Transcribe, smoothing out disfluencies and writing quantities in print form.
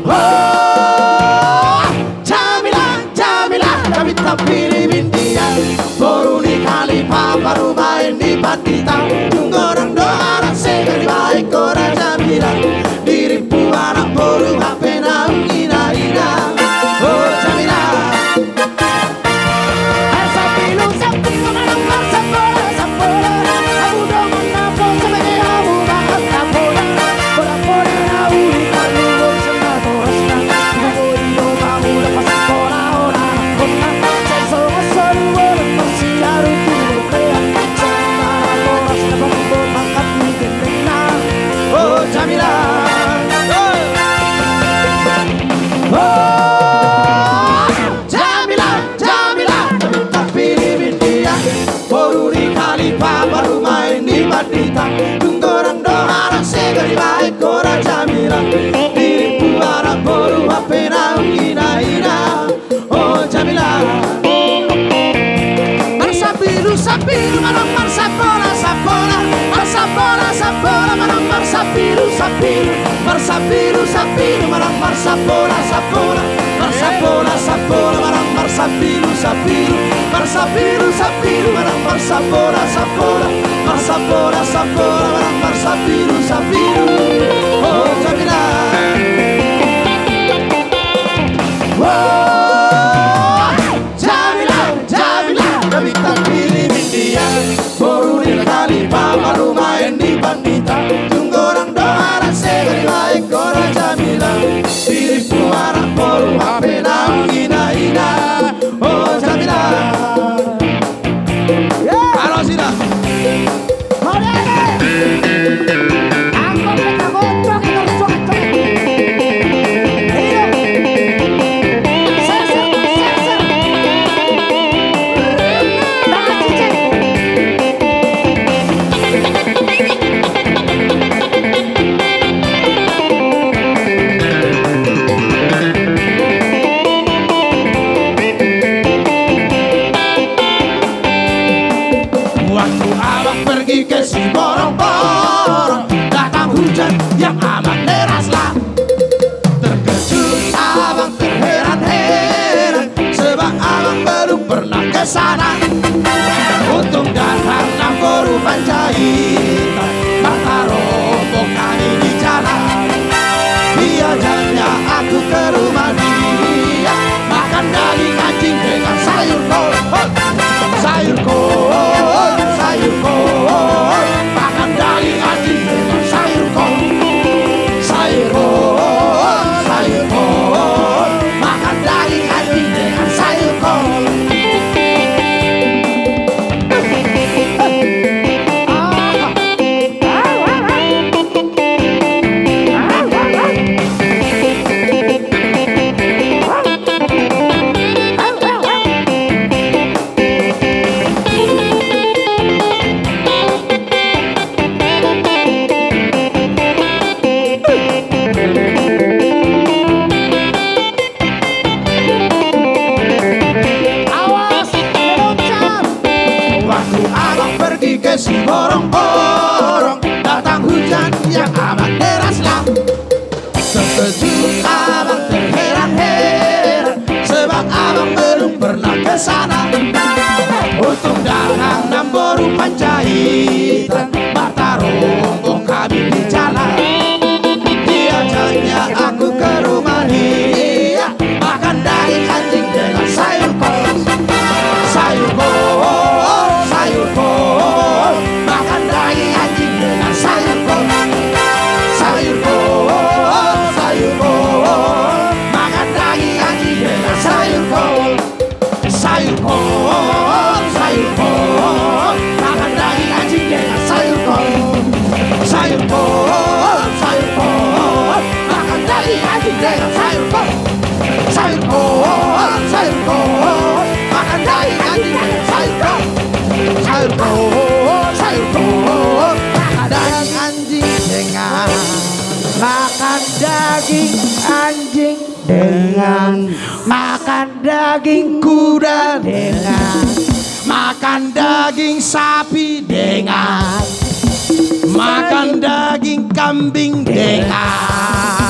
Oh, Jamila, Jamila, kami tak pilih bintia. Baru nikah baru main di Batita. Tunggu orang doa orang sekali baik orang Jamila. Dirimu anak baru HP naung ina-ina. Oh Jamila. Sapilu sapilu malam masa bola sapola. Aku doang napo sampai aku bahas sapola. Bola-bola aku di kalu sama torasna. Aku iyo kamu lepas sekolah orang kota. Saya semua seluruh masih harus dulu. Oh Jamila, oh Jamila, Jamila, kami tak pilih bintia. Baru nikah baru main di Batita. Tunggu orang doa orang sekali baik orang Jamila. Dirimu anak baru HP naung ina-ina. Oh Jamila. Marsapilu sapilu malam marsapola sapola. Marsapola sapola malam marsapilu sapilu. Marsapilu sapilu malam marsapola sapola. Marsapola sapola malam marsapilu sapilu. Marsapilu sapilu malam marsapola sapola. Marsapola sapola malam marsapilu sapilu. Oh Jamila. Oh Jamila, Jamila, kami tak pilih bintia. Baru nikah baru main di Batita. Tunggu orang doa orang sekali baik orang Jamila. Dirimu anak baru HP naung ina-ina. Oh Jamila. Halo Sida. Waktu abang pergi ke si borong-borong, datang hujan yang amat deraslah. Terkejut abang terheran-heran, sebab abang belum pernah ke sana. Untung datang Namboru Panjaitan, mata rombong kami di jalan. Biasanya aku ke rumah dia, makan daging anjing dengan sayur kol. Sayur kol, sayur kol, makan daging anjing dengan sayur kol. Sayur kol, sayur kol, makan daging anjing dengan sayur kol. Si borong-borong, datang hujan yang amat deraslah. Terkejut abang terheran-heran, sebab abang belum pernah ke sana. Untung datang Namboru Panjaitan, mata rombong kami di jalan. Biasanya aku ke rumah dia, makan daging anjing dengan sayur kol. Sayur kol, sayur kol, makan daging anjing dengan sayur kol. Sayur kol, sayur kol, makan daging anjing dengan sayur kol. Sayur kol, sayur kol, makan daging anjing dengan sayur kol. Sayur kol, sayur kol, makan daging anjing dengan sayur kol. Sayur kol, sayur kol, makan daging anjing dengan sayur kol. Sayur kol, sayur kol, makan daging anjing dengan makan daging anjing dengan makan daging kuda dengan makan daging sapi dengan makan daging kambing dengan